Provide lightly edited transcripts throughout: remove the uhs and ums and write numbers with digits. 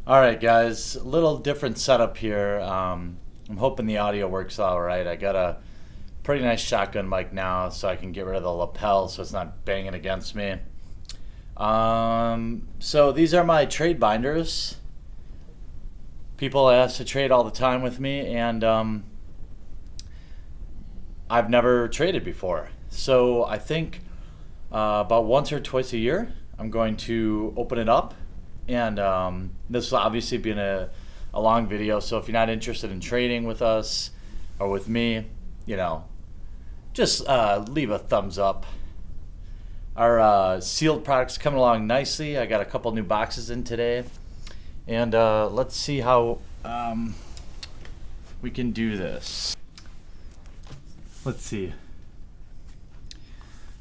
All right, guys, a little different setup here. I'm hoping the audio works all right. I got a pretty nice shotgun mic now, so I can get rid of the lapel so it's not banging against me. So these are my trade binders. People ask to trade all the time with me, and I've never traded before. So I think about once or twice a year, I'm going to open it up. And this will obviously be a long video, so if you're not interested in trading with us or with me, just leave a thumbs up. Our sealed product's coming along nicely. I got a couple new boxes in today. And let's see how we can do this. Let's see.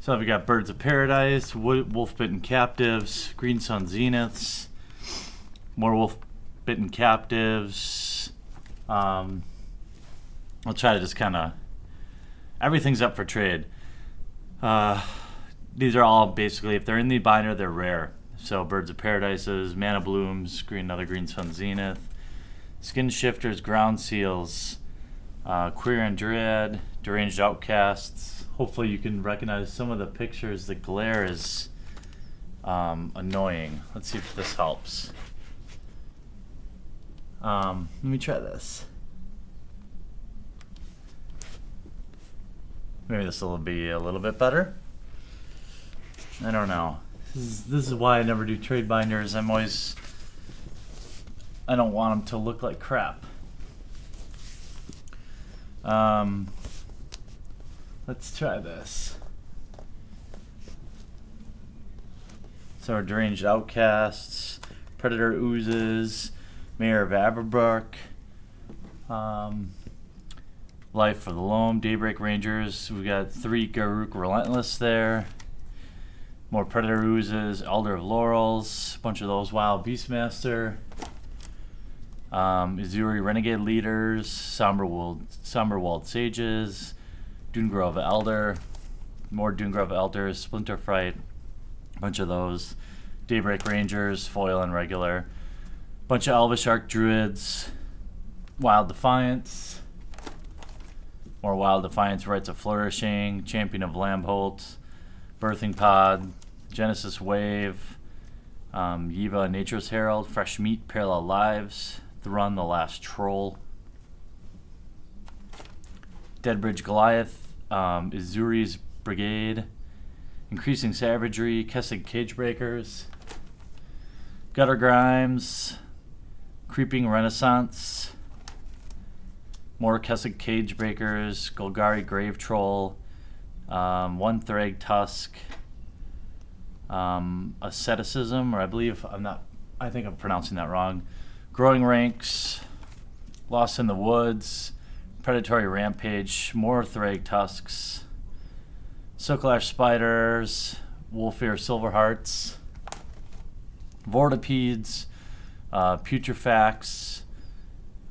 So we got Birds of Paradise, Wolf-Bitten Captives, Green Sun Zeniths, more Wolf-Bitten Captives. I'll try to just kind of... Everything's up for trade. These are all basically, if they're in the binder, they're rare. So Birds of Paradises, Mana Blooms, another Green Sun Zenith, Skin Shifters, Ground Seals, Queer and Dread, Deranged Outcasts. Hopefully you can recognize some of the pictures. The glare is annoying. Let's see if this helps. Let me try this. Maybe this will be a little bit better. I don't know. This is why I never do trade binders. I don't want them to look like crap. Let's try this. So our Deranged Outcasts, Predator Oozes, Mayor of Averbrook, Life for the Loam, Daybreak Rangers. We got 3 Garruk Relentless there. More Predator Oozes, Elder of Laurels, a bunch of those. Wild Beastmaster, Izuri Renegade Leaders, Somberwald Sages, Dunegrove Elder, more Dunegrove Elders, Splinter Fright, a bunch of those. Daybreak Rangers, foil and regular. Bunch of Elvish Arc Druids, Wild Defiance, more Wild Defiance, Rites of Flourishing, Champion of Lambholt, Birthing Pod, Genesis Wave, Yiva Nature's Herald, Fresh Meat, Parallel Lives, Thrun the Last Troll, Deadbridge Goliath, Izuri's Brigade, Increasing Savagery, Kessig Cagebreakers, Gutter Grimes, Creeping Renaissance, more Kessig Cagebreakers, Golgari Grave Troll, one Thrag Tusk, Asceticism, or I think I'm pronouncing that wrong. Growing Ranks, Lost in the Woods, Predatory Rampage, more Thrag Tusks, Silklash Spiders, Wolfear Silverhearts, Vortipedes, Putrefax,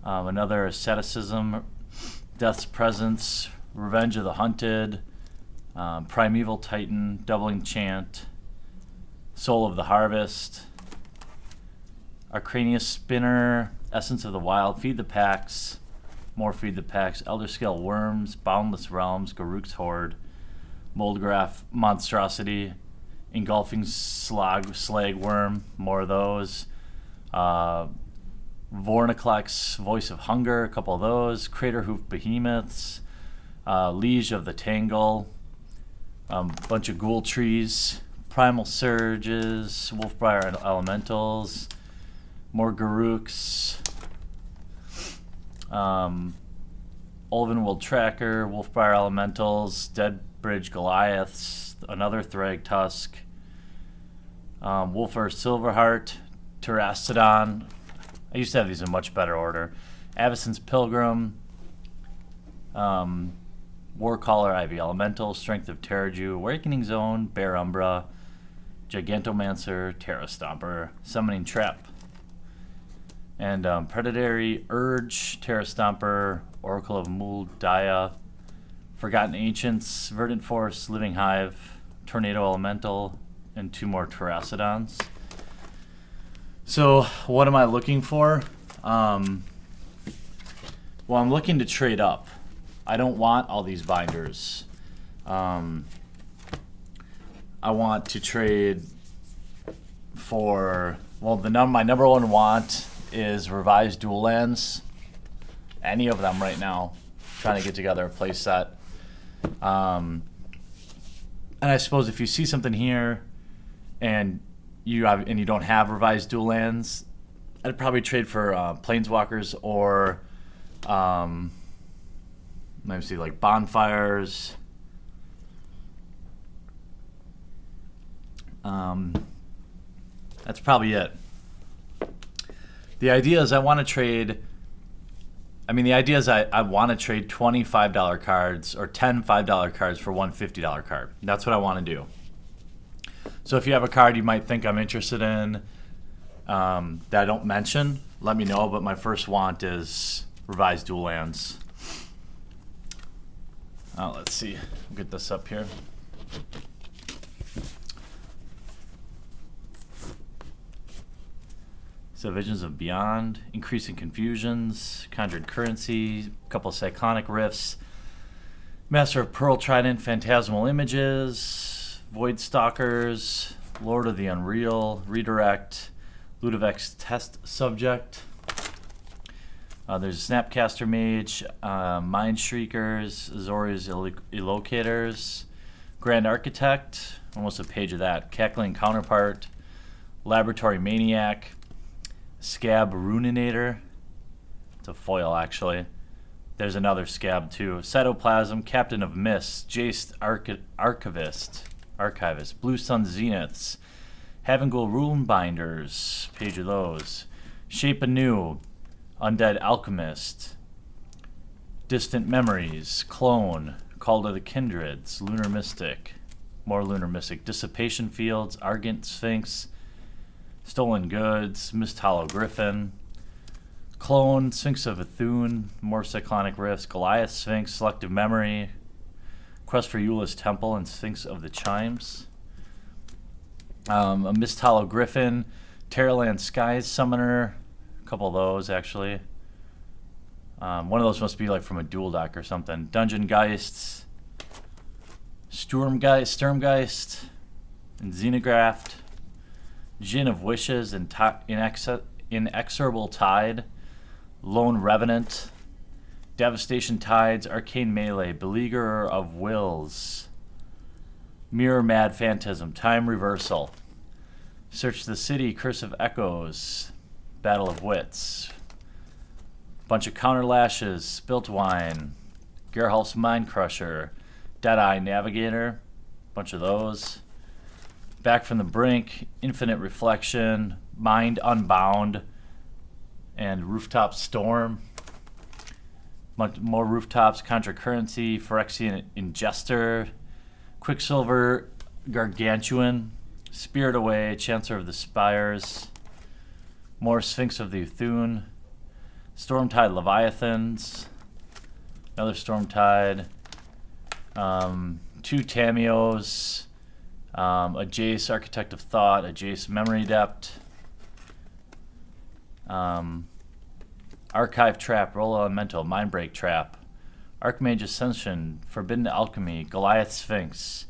another Asceticism, Death's Presence, Revenge of the Hunted, Primeval Titan, Doubling Chant, Soul of the Harvest, Arcanius Spinner, Essence of the Wild, Feed the Packs, more Feed the Packs, Elder Scale Worms, Boundless Realms, Garruk's Horde, Moldgraph Monstrosity, Engulfing Slag Worm, more of those, Vorniclex Voice of Hunger, a couple of those, Crater Hoof Behemoths, Liege of the Tangle, bunch of Ghoul Trees, Primal Surges, Wolfbriar Elementals, more Garruks, Ulvenwold Tracker, Wolfbriar Elementals, Deadbridge Goliaths, another Thrag Tusk, Wolfer Silverheart, Terastodon. I used to have these in much better order. Avacyn's Pilgrim, Warcaller, Ivy Elemental, Strength of Terraju, Awakening Zone, Bear Umbra, Gigantomancer, Terra Stomper, Summoning Trap, and Predatory Urge, Terra Stomper, Oracle of Muldia, Forgotten Ancients, Verdant Force, Living Hive, Tornado Elemental, and 2 more Terracodons. So what am I looking for? Well, I'm looking to trade up. I don't want all these binders. I want to trade for, well, my number one want is revised dual lands. Any of them right now. Trying to get together a play set. And I suppose if you see something here and you don't have revised dual lands, I'd probably trade for planeswalkers or let me see, like bonfires. That's probably it. The idea is I want to trade. The idea is I want to trade 20 $5 cards or 10 $5 cards for one $50 card. That's what I want to do. So if you have a card you might think I'm interested in that I don't mention, let me know. But my first want is revised dual lands. Let's see. I'll get this up here. So Visions of Beyond, Increasing Confusions, Conjured Currency, a couple of Cyclonic Rifts, Master of Pearl Trident, Phantasmal Images, Void Stalkers, Lord of the Unreal, Redirect, Ludovic's Test Subject. There's Snapcaster Mage, Mind Shriekers, Azorius Elocators, Grand Architect, almost a page of that, Cackling Counterpart, Laboratory Maniac, Scab Runinator. It's a foil, actually. There's another Scab, too. Cytoplasm, Captain of Mists, Jace Archivist, Blue Sun Zeniths, Havengul Rune Binders, page of those. Shape Anew, Undead Alchemist, Distant Memories, Clone, Call to the Kindreds, Lunar Mystic, more Lunar Mystic, Dissipation Fields, Argent Sphinx, Stolen Goods, Mist Hollow Griffin, Clone, Sphinx of Ithune, more Cyclonic Rifts, Goliath Sphinx, Selective Memory, Quest for Eula's Temple, and Sphinx of the Chimes. A Mist Hollow Griffin, Terraland Skies Summoner, a couple of those actually. One of those must be like from a dual deck or something. Dungeon Geists, Sturmgeist, and Xenograft. Djinn of Wishes and Inexorable Tide, Lone Revenant, Devastation Tides, Arcane Melee, Beleaguerer of Wills, Mirror Mad Phantasm, Time Reversal, Search the City, Curse of Echoes, Battle of Wits, bunch of Counter Lashes, Spilt Wine, Gerhalf's Mind Crusher, Deadeye Navigator, bunch of those. Back from the Brink, Infinite Reflection, Mind Unbound, and Rooftop Storm. More Rooftops, Contra Currency, Phyrexian Ingester, Quicksilver Gargantuan, Spirit Away, Chancer of the Spires, more Sphinx of the Ithune, Stormtide Leviathans, another Stormtide, 2 Tamios, a Jace Architect of Thought, a Jace Memory Dept, Archive Trap, Roll Elemental, Mindbreak Trap, Archmage Ascension, Forbidden Alchemy, Goliath Sphinx,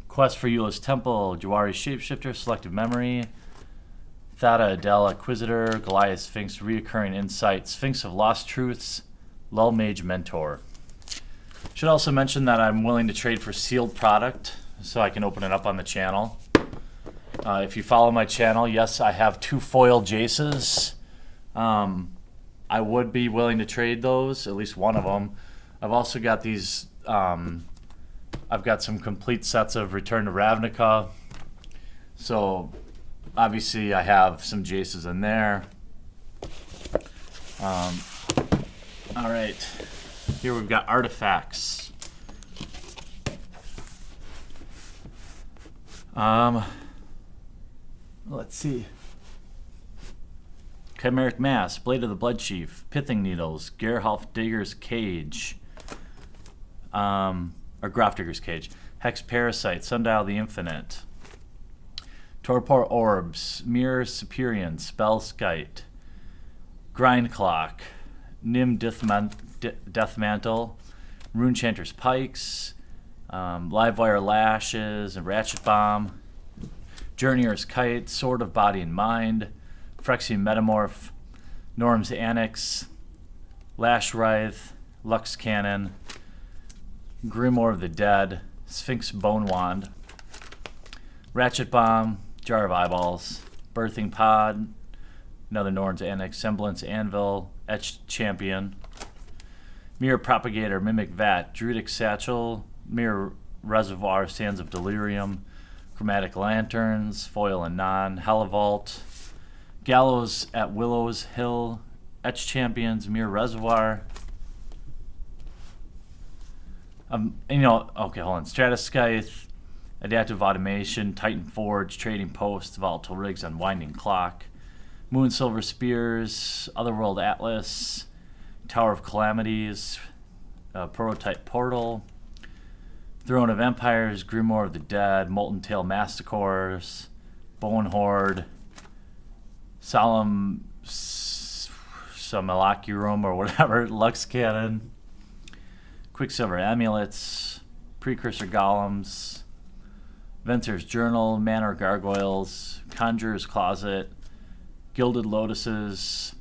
Quest for Eula's Temple, Jawari Shapeshifter, Selective Memory, Thada Adele Acquisitor, Goliath Sphinx, Reoccurring Insight, Sphinx of Lost Truths, Lull Mage Mentor. Should also mention that I'm willing to trade for sealed product so I can open it up on the channel. If you follow my channel, yes, I have 2 foil Jaces. I would be willing to trade those, at least one of them. I've also got these, I've got some complete sets of Return to Ravnica. So obviously I have some Jaces in there. All right, here we've got Artifacts. Let's see. Chimeric Mass, Blade of the Blood Chief, Pithing Needles, Gerhalf Digger's Cage, or Graf Digger's Cage, Hex Parasite, Sundial the Infinite, Torpor Orbs, Mirror Superior, Spell Skite, Grind Clock, Nim Deathmantle, Runechanter's Pikes, Livewire Lashes and Ratchet Bomb, Journeyer's Kite, Sword of Body and Mind, Phyrexian Metamorph, Norm's Annex, Lash Writhe, Lux Cannon, Grimoire of the Dead, Sphinx Bone Wand, Ratchet Bomb, Jar of Eyeballs, Birthing Pod, another Norn's Annex, Semblance Anvil, Etched Champion, Mirror Propagator, Mimic Vat, Druidic Satchel, Mirror Reservoir, Sands of Delirium, Chromatic Lanterns, Foil and Non, Hellevault, Gallows at Willow's Hill, Etched Champions, Mirror Reservoir. Okay, hold on. Stratuscythe, Adaptive Automation, Titan Forge, Trading Post, Volatile Rigs, Unwinding Clock, Moon Silver Spears, Otherworld Atlas, Tower of Calamities, Prototype Portal, Throne of Empires, Grimoire of the Dead, Molten Tail Masticores, Bone Horde, Solemn Simulacrum or whatever, Lux Cannon, Quicksilver Amulets, Precursor Golems, Venser's Journal, Manor Gargoyles, Conjurer's Closet, Gilded Lotuses,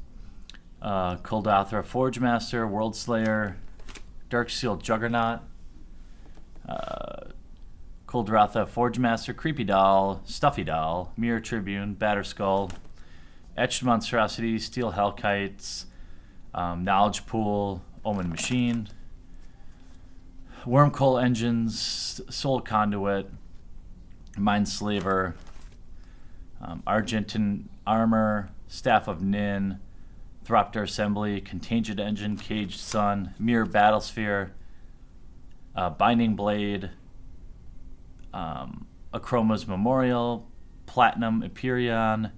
Koldathra Forgemaster, World Slayer, Darksteel Juggernaut, Koldathra Forgemaster, Creepy Doll, Stuffy Doll, Mirror Tribune, Batterskull, Etched Monstrosity, Steel Hellkites, Knowledge Pool, Omen Machine, Wormcoal Engines, Soul Conduit, Mindslaver, Argentin Armor, Staff of Nin, Thropter Assembly, Contagion Engine, Caged Sun, Mirror Battlesphere, Binding Blade, Achroma's Memorial, Platinum Empyrean,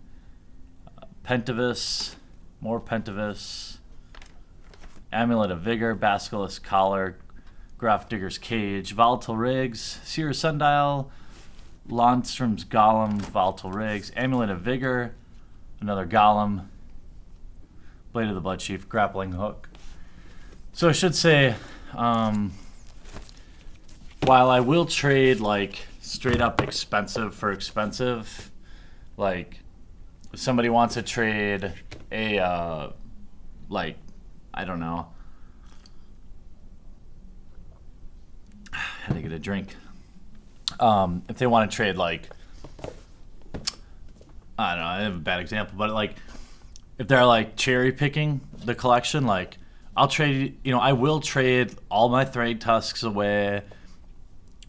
Pentavis, more Pentavis, Amulet of Vigor, Basilisk Collar, Graph Digger's Cage, Volatile Rigs, Seer Sundial, Lonstrom's Golem, Volatile Rigs, Amulet of Vigor, another Golem, Blade of the Bloodchief, Grappling Hook. So I should say, while I will trade like straight up expensive for expensive, like if somebody wants to trade a like, I don't know, I had to get a drink. If they want to trade like, I don't know, I have a bad example, but like if they're like cherry picking the collection, like I'll trade, I will trade all my Thrag Tusks away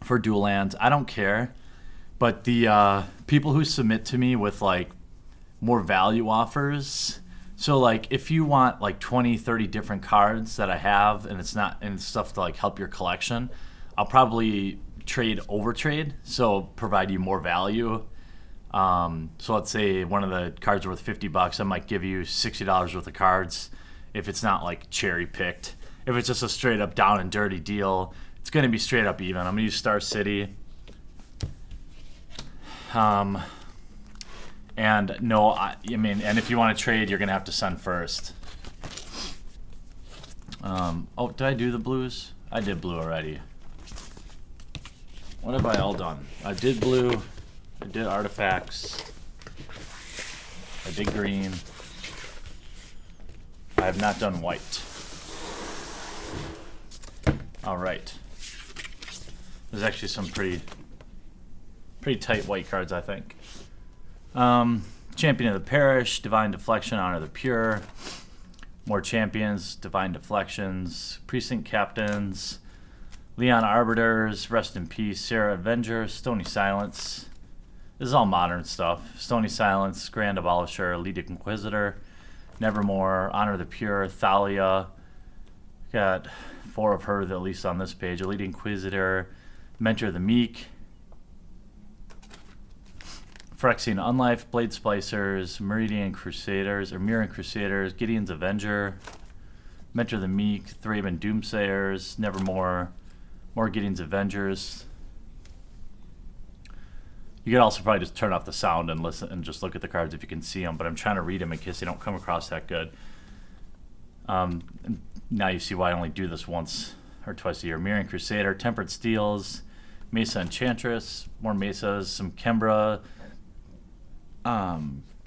for dual lands. I don't care. But the people who submit to me with like more value offers, so like if you want like 20, 30 different cards that I have and it's stuff to like help your collection, I'll probably overtrade, so provide you more value. So let's say one of the cards are worth $50, I might give you $60 worth of cards if it's not like cherry picked. If it's just a straight up down and dirty deal, it's going to be straight up even. I'm going to use Star City. And no, and if you want to trade, you're going to have to send first. Did I do the blues? I did blue already. What have I all done? I did blue. I did artifacts. I did green. I have not done white. All right. There's actually some pretty tight white cards, I think. Champion of the Parish, Divine Deflection, Honor the Pure. More Champions, Divine Deflections, Precinct Captains, Leon Arbiters, Rest in Peace, Sarah Avenger, Stony Silence. This is all modern stuff. Stony Silence, Grand Abolisher, Elite Inquisitor, Nevermore, Honor the Pure, Thalia. Got 4 of her, at least on this page. Elite Inquisitor, Mentor of the Meek, Phyrexian Unlife, Blade Splicers, Meridian Crusaders, or Mirren Crusaders, Gideon's Avenger, Mentor of the Meek, Thraben Doomsayers, Nevermore, more Gideon's Avengers. You could also probably just turn off the sound and listen and just look at the cards if you can see them. But I'm trying to read them in case they don't come across that good. Now you see why I only do this once or twice a year. Mirroring Crusader, Tempered Steels, Mesa Enchantress, more Mesas, some Kembra,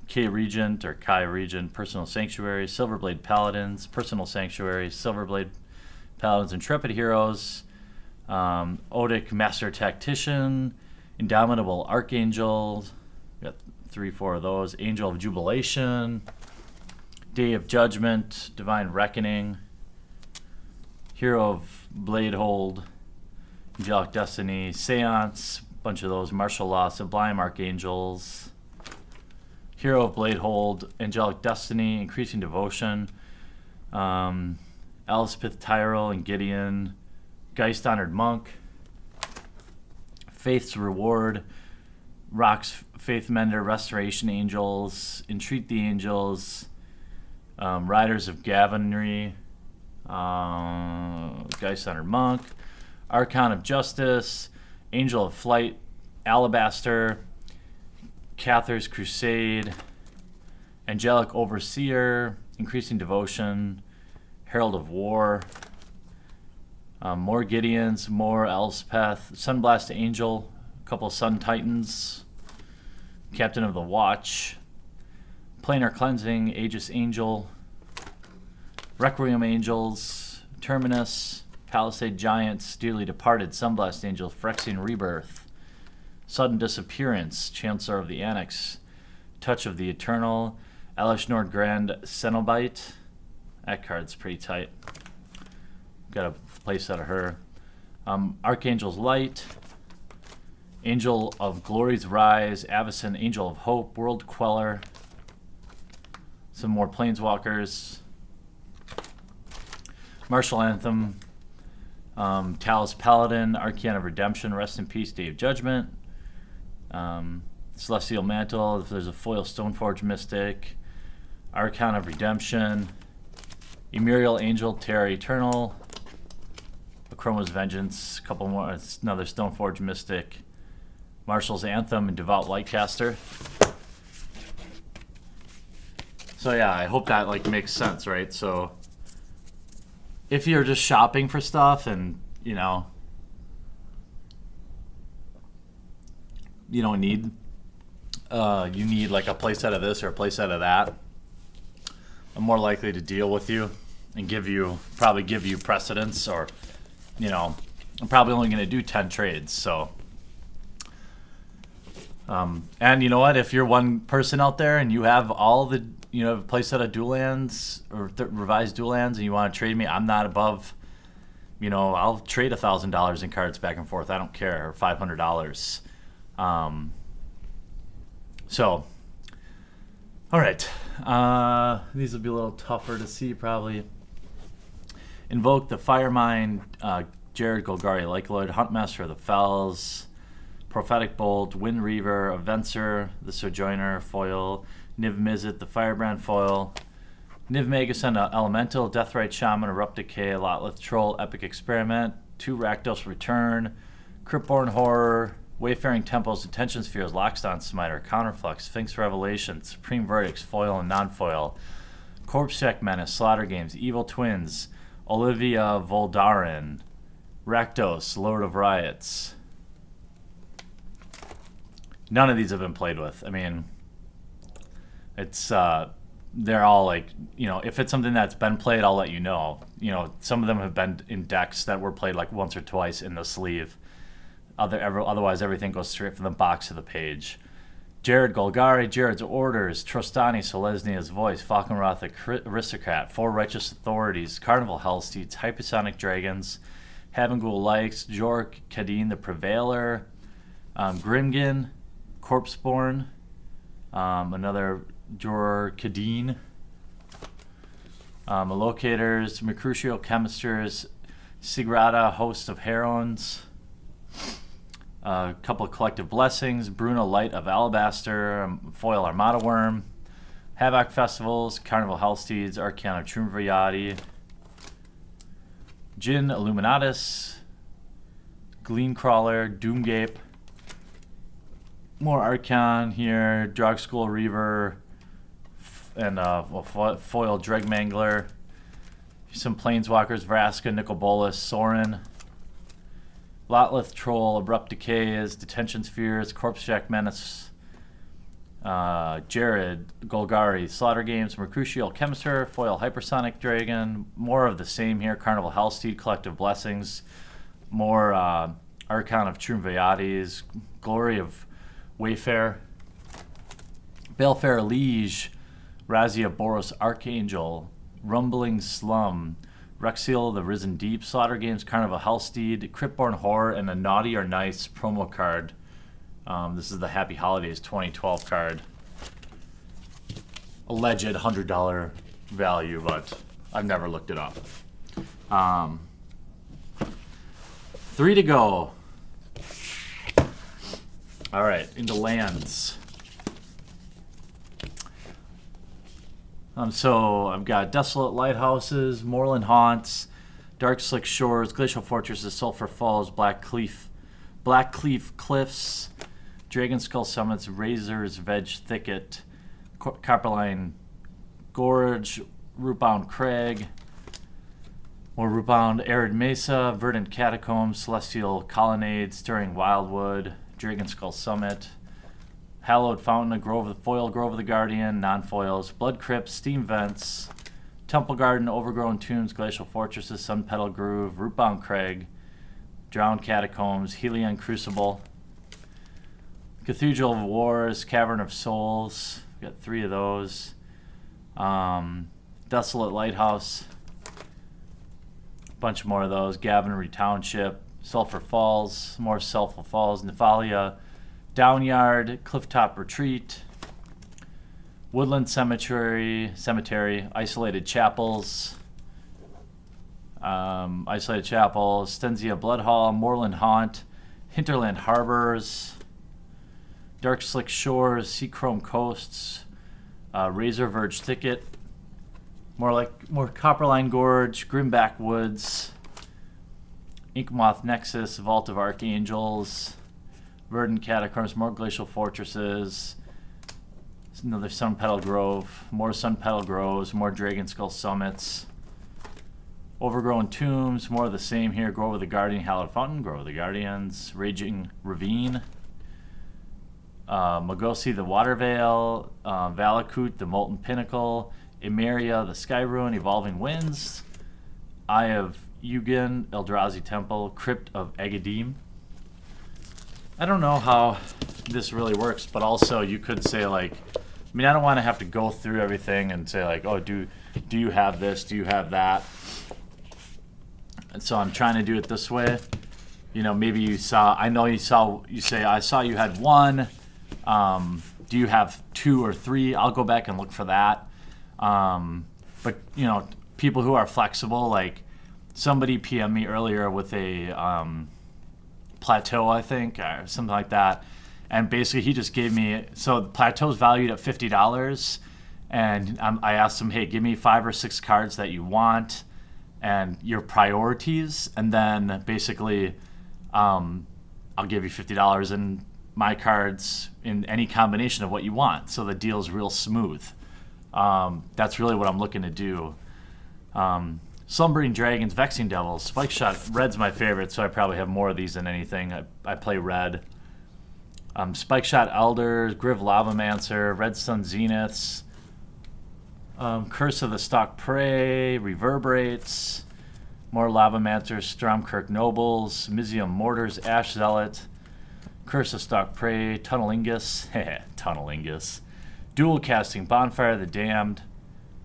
K Regent or Kai Regent, Personal Sanctuary, Silverblade Paladins, Personal Sanctuary, Silverblade Paladins, Intrepid Heroes, Odic Master Tactician, Indomitable Archangel, got 3-4 of those, Angel of Jubilation, Day of Judgment, Divine Reckoning, Hero of Bladehold, Angelic Destiny, Seance, bunch of those, Martial Law, Sublime Archangels, Hero of Bladehold, Angelic Destiny, Increasing Devotion, Elspeth Tyrell and Gideon, Geist Honored Monk, Faith's Reward, Rock's Faith Mender, Restoration Angels, Entreat the Angels, Riders of Gavinry, Geist Honored Monk, Archon of Justice, Angel of Flight, Alabaster, Cather's Crusade, Angelic Overseer, Increasing Devotion, Herald of War, more Gideons, more Elspeth, Sunblast Angel, a couple Sun Titans, Captain of the Watch, Planar Cleansing, Aegis Angel, Requiem Angels, Terminus, Palisade Giants, Dearly Departed, Sunblast Angel, Phyrexian Rebirth, Sudden Disappearance, Chancellor of the Annex, Touch of the Eternal, Elish Nord Grand Cenobite. That card's pretty tight. Got a playset of her. Archangel's Light, Angel of Glory's Rise, Avacyn, Angel of Hope, World Queller, some more Planeswalkers, Martial Anthem, Talos Paladin, Arcane of Redemption, Rest in Peace, Day of Judgment, Celestial Mantle, if there's a foil Stoneforge Mystic, Archon of Redemption, Emurial Angel, Terra Eternal, Chroma's Vengeance, a couple more, another Stoneforge Mystic, Martial's Anthem, and Devout Lightcaster. So yeah, I hope that like makes sense, right? So if you're just shopping for stuff and you don't need you need like a playset of this or a playset of that, I'm more likely to deal with you and probably give you precedence, or I'm probably only going to do 10 trades. So and you know what, if you're one person out there and you have all the a playset of dual lands or revised dual lands and you want to trade me, I'm not above, I'll trade $1,000 in cards back and forth. I don't care, or $500. So, all right. These will be a little tougher to see probably. Invoke the Firemind, Jared Golgari Lycoloid, Huntmaster of the Fells, Prophetic Bolt, Wind Reaver, Avencer, the Sojourner foil, Niv Mizzet, the Firebrand foil, Niv Megason, Elemental, Deathrite Shaman, Erupt Decay, Lotleth Troll, Epic Experiment, 2 Rakdos Return, Cryptborn Horror, Wayfaring Temples, Detention Spheres, Lockstone Smiter, Counterflux, Sphinx Revelation, Supreme Verdicts, foil and non-foil, Corpse Check Menace, Slaughter Games, Evil Twins, Olivia Voldaren, Rakdos, Lord of Riots. None of these have been played with. I mean, it's they're all like, if it's something that's been played, I'll let you know. Some of them have been in decks that were played like once or twice in the sleeve. Otherwise, everything goes straight from the box to the page. Jared Golgari, Jared's Orders, Trostani, Selesnia's Voice, Falconroth, Aristocrat, 4 Righteous Authorities, Carnival Hellsteeds, Hypersonic Dragons, Havengul Likes, Jork, Kadeen the Prevailer, Grimgin, Corpseborn, another Jor Kadeen, Allocators, Mercutio Chemisters, Sigrada, Host of Heroines, a couple of Collective Blessings, Bruno Light of Alabaster, Foil Armada Worm, Havoc Festivals, Carnival Hellsteeds, Arcana of Triumvirati, Jin Illuminatus, Glean Crawler, Doomgape, More Archon here, Drog School Reaver, and foil Dregmangler. Some Planeswalkers, Vraska, Nicol Bolas, Sorin. Lotleth Troll, Abrupt Decays, Detention Spheres, Corpse Jack Menace, Jared, Golgari, Slaughter Games, Mercutio Chemister, Foil Hypersonic Dragon. More of the same here, Carnival Hellsteed, Collective Blessings. More Archon of Triumviates, Glory of Wayfair, Balefare Liege, Razia Boros Archangel, Rumbling Slum, Rexiel the Risen Deep, Slaughter Games, Carnival Hellsteed, Cryptborn Horror, and a Naughty or Nice promo card. This is the Happy Holidays 2012 card. Alleged $100 value, but I've never looked it up. 3 to go. All right, into lands. So I've got Desolate Lighthouses, Moorland Haunts, Dark Slick Shores, Glacial Fortresses, Sulphur Falls, Blackcleaf Cliffs, Dragon Skull Summits, Razor's Veg Thicket, Copperline Gorge, Rootbound Crag, more Rootbound Arid Mesa, Verdant Catacombs, Celestial Colonnade, Stirring Wildwood, Dragon Skull Summit, Hallowed Fountain, Grove of the Guardian, non-foils, Blood Crypt, Steam Vents, Temple Garden, Overgrown Tombs, Glacial Fortresses, Sun Petal Groove, Rootbound Crag, Drowned Catacombs, Helion Crucible, Cathedral of Wars, Cavern of Souls, we got 3 of those, Desolate Lighthouse, bunch more of those, Gavinry Township, Sulphur Falls, more Sulphur Falls, Nephalia, Downyard, Clifftop Retreat, Woodland Cemetery, Isolated Chapels, Stenzia Bloodhall, Moorland Haunt, Hinterland Harbors, Dark Slick Shores, Seachrome Coasts, Razor Verge Thicket, more Copperline Gorge, Grimback Woods, Inkmoth Nexus, Vault of Archangels, Verdant Catacombs, more Glacial Fortresses, another Sun Petal Grove, more Sun Petal Groves, more Dragon Skull Summits, Overgrown Tombs, more of the same here, Grove of the Guardian, Hallowed Fountain, Grove of the Guardians, Raging Ravine, Magosi the Water Veil, Valakut the Molten Pinnacle, Emeria the Sky Ruin, Evolving Winds, Eye of Ugin, Eldrazi Temple, Crypt of Agadim. I don't know how this really works, but also you could say I don't want to have to go through everything and say oh, do you have this? Do you have that? And so I'm trying to do it this way. Maybe you say, I saw you had 1. Do you have 2 or 3? I'll go back and look for that. But people who are flexible, somebody PM me earlier with a Plateau, I think, or something like that. And basically he just gave me, so the Plateau's valued at $50. And I asked him, hey, give me 5 or 6 cards that you want and your priorities. And then basically I'll give you $50 in my cards in any combination of what you want. So the deal's real smooth. That's really what I'm looking to do. Slumbering Dragons, Vexing Devils, Spike Shot. Red's my favorite, so I probably have more of these than anything. I play red. Spike Shot Elders, Griv Lavamancer, Red Sun Zeniths, Curse of the Stalk Prey, Reverberates, more Lavamancers, Stromkirk Nobles, Mizium Mortars, Ash Zealot, Curse of Stalk Prey, Tunnelingus, Tunnelingus, Dual Casting, Bonfire of the Damned,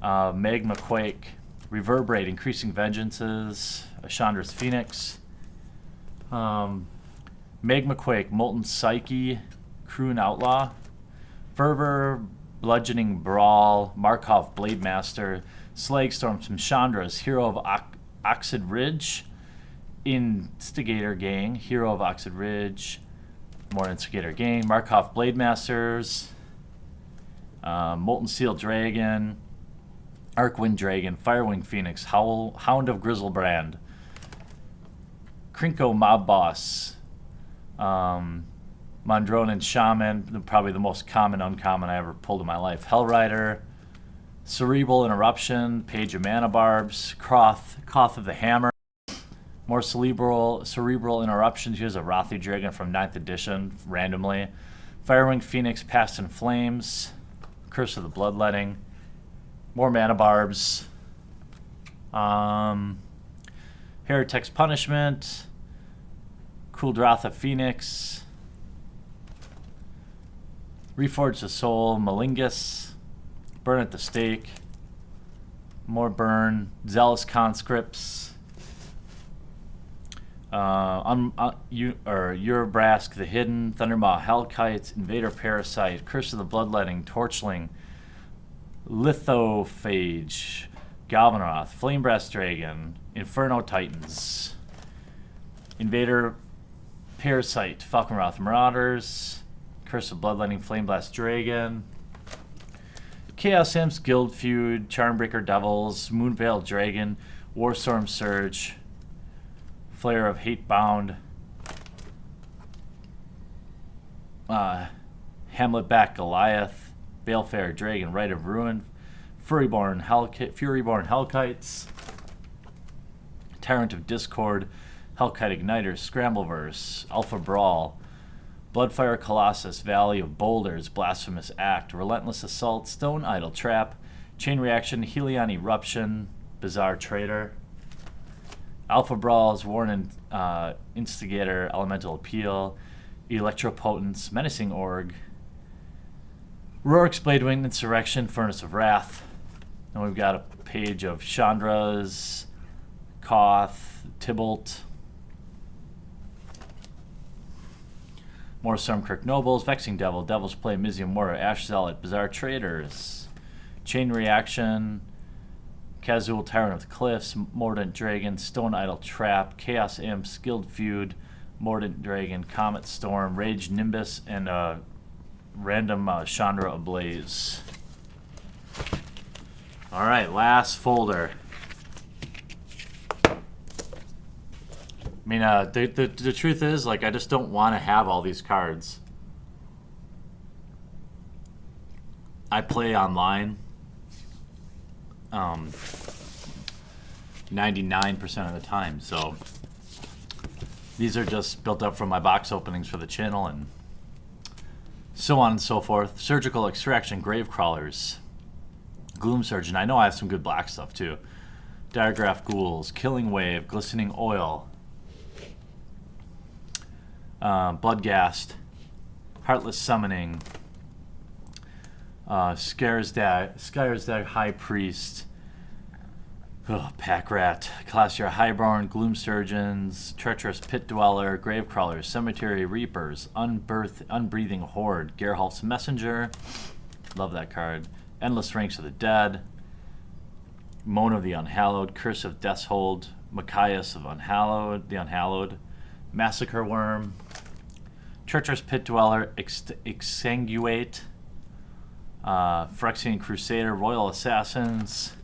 Magma Quake, Reverberate, Increasing Vengeances, Chandra's Phoenix, Magma Quake, Molten Psyche, Croon Outlaw, Fervor, Bludgeoning Brawl, Markov Blade Master, Slagstorm, some Chandra's, Hero of Oxid Ridge, Instigator Gang, Hero of Oxid Ridge, more Instigator Gang, Markov Blade Masters, Molten Steel Dragon, Arcwind Dragon, Firewing Phoenix, Hound of Grizzlebrand, Krinko Mob Boss, Mondronin Shaman, probably the most common uncommon I ever pulled in my life. Hellrider, Cerebral Interruption, Page of Mana Barbs, Koth of the Hammer. More cerebral interruptions. Here's a Rothy Dragon from 9th edition, randomly. Firewing Phoenix, Past in Flames. Curse of the Bloodletting. More Mana Barbs. Heretic's Punishment. Kuldratha Phoenix. Reforge the Soul, Malingus. Burn at the Stake. More Burn. Zealous Conscripts. Urabrask the Hidden, Thundermaw Hellkites, Invader Parasite, Curse of the Bloodletting, Torchling, Lithophage, Galvanroth, Flamebrass Dragon, Inferno Titans, Invader Parasite, Falconroth Marauders, Curse of Bloodletting, Flameblast Dragon, Chaos Imps, Guild Feud, Charmbreaker Devils, Moonveil Dragon, Warstorm Surge, Flare of Hatebound, Hamletback Goliath, Balefare Dragon, Rite of Ruin, Furyborn Hellkites, Tyrant of Discord, Hellkite Igniter, Scrambleverse, Alpha Brawl, Bloodfire Colossus, Valley of Boulders, Blasphemous Act, Relentless Assault, Stone Idol Trap, Chain Reaction, Helion Eruption, Bizarre Trader, Alpha Brawls, Warren Instigator, Elemental Appeal, Electropotence, Menacing Org, Rorik's Bladewing, Insurrection, Furnace of Wrath. And we've got a page of Chandra's, Koth, Tybalt, more Stormkirk Nobles, Vexing Devil, Devil's Play, Mizium Mortar, Ash Zealot, Bizarre Traders, Chain Reaction, Kazul, Tyrant of the Cliffs, Mordant Dragon, Stone Idol Trap, Chaos Imp, Skilled Feud, Mordant Dragon, Comet Storm, Rage Nimbus, and random Chandra Ablaze. Alright, last folder. I mean, the truth is, like, I just don't want to have all these cards. I play online 99% of the time, so these are just built up from my box openings for the channel and so on and so forth. Surgical Extraction, Grave Crawlers, Gloom Surgeon. I know I have some good black stuff too. Diregraph Ghouls, Killing Wave, Glistening Oil, Bloodghast, Heartless Summoning, Skyrsdag High Priest, Pack Rat, Classier Highborn, Gloom Surgeons, Treacherous Pit Dweller, Grave Crawlers, Cemetery Reapers, Unbreathing Horde, Gerhalf's Messenger, love that card, Endless Ranks of the Dead, Moan of the Unhallowed, Curse of Death's Hold, Machias of the Unhallowed, Massacre Worm, Treacherous Pit Dweller, Exsanguate, Phyrexian Crusader, Royal Assassins,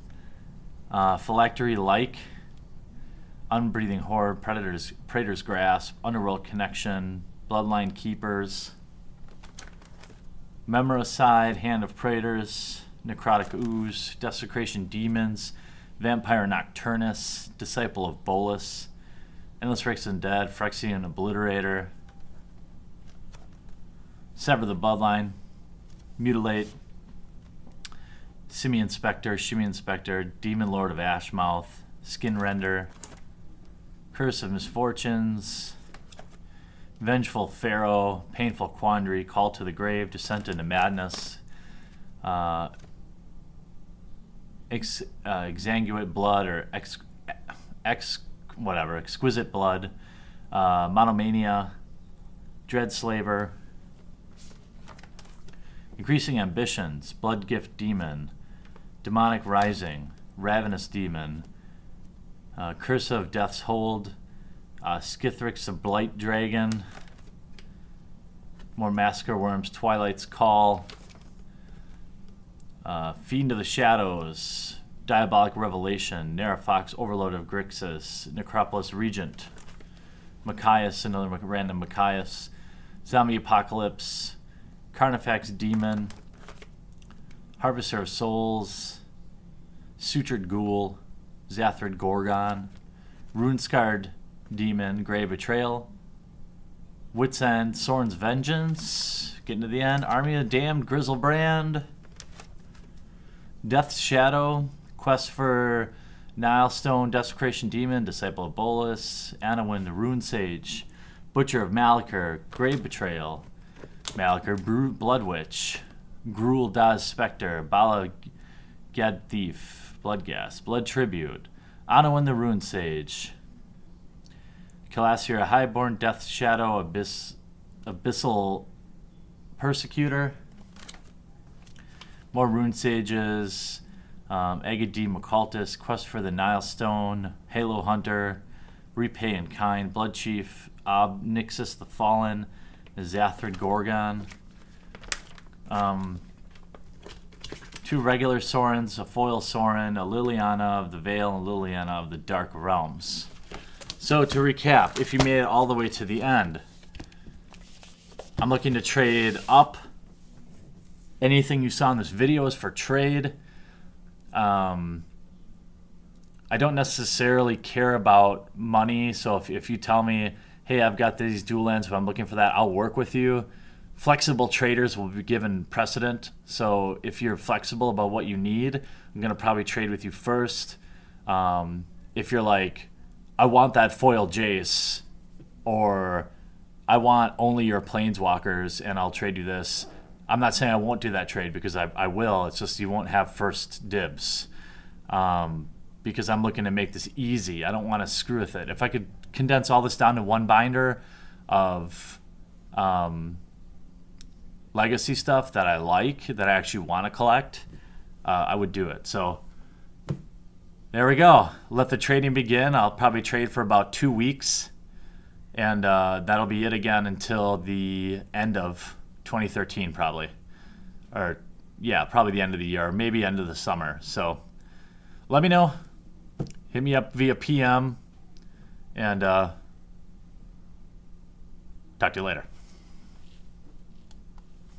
Phylactery Like, Unbreathing Horde, Praetor's Grasp, Underworld Connection, Bloodline Keepers, Memoricide, Hand of Praetors, Necrotic Ooze, Desecration Demons, Vampire Nocturnus, Disciple of Bolus, Endless Rakes and Dead, Phyrexian Obliterator, Sever the Bloodline, Mutilate, Simian Spectre, Shimmy Inspector, Demon Lord of Ashmouth, Skin Render, Curse of Misfortunes, Vengeful Pharaoh, Painful Quandary, Call to the Grave, Descent into Madness, Exsanguate Blood, or Exquisite Blood, Monomania, Dreadslaver, Increasing Ambitions, Blood Gift Demon, Demonic Rising, Ravenous Demon, Curse of Death's Hold, Skithrix of Blight Dragon, more Massacre Worms, Twilight's Call, Fiend of the Shadows, Diabolic Revelation, Nerafox, Overlord of Grixis, Necropolis Regent, Machias, another random Machias, Zombie Apocalypse, Carnifex Demon, Harvester of Souls, Sutured Ghoul, Zathrid Gorgon, Rune-Scarred Demon, Grey Betrayal, Wit's End, Sorin's Vengeance, getting to the end, Army of Damned, Grizzlebrand, Death's Shadow, Quest for Nilestone, Desecration Demon, Disciple of Bolas, Anowin the Rune Sage, Butcher of Malachor, Grave Betrayal, Malachor, Blood Witch, Gruul Daz Spectre, Bala Gad Thief, Bloodghast, Blood Tribute, Anowin the Rune Sage, Calasir Highborn, Death's Shadow, Abyssal Persecutor, more Rune Sages, Agadi Macaltus, Quest for the Nilestone, Halo Hunter, Repay in Kind, Blood Chief, Nixus the Fallen, Zathrid Gorgon, 2 regular Sorins, a foil Sorin, a Liliana of the Veil, and Liliana of the Dark Realms. So to recap, if you made it all the way to the end, I'm looking to trade up. Anything you saw in this video is for trade. I don't necessarily care about money, so if you tell me, hey, I've got these dual lands, if I'm looking for that, I'll work with you. Flexible traders will be given precedent, so if you're flexible about what you need, I'm going to probably trade with you first. If you're like, I want that foil Jace, or I want only your planeswalkers and I'll trade you this, I'm not saying I won't do that trade, because I will. It's just you won't have first dibs, because I'm looking to make this easy. I don't want to screw with it. If I could condense all this down to one binder of legacy stuff that I like, that I actually want to collect, I would do it. So there we go. Let the trading begin. I'll probably trade for about 2 weeks, and that'll be it again until the end of 2013 probably. Or yeah, probably the end of the year, or maybe end of the summer. So let me know. Hit me up via PM, and talk to you later.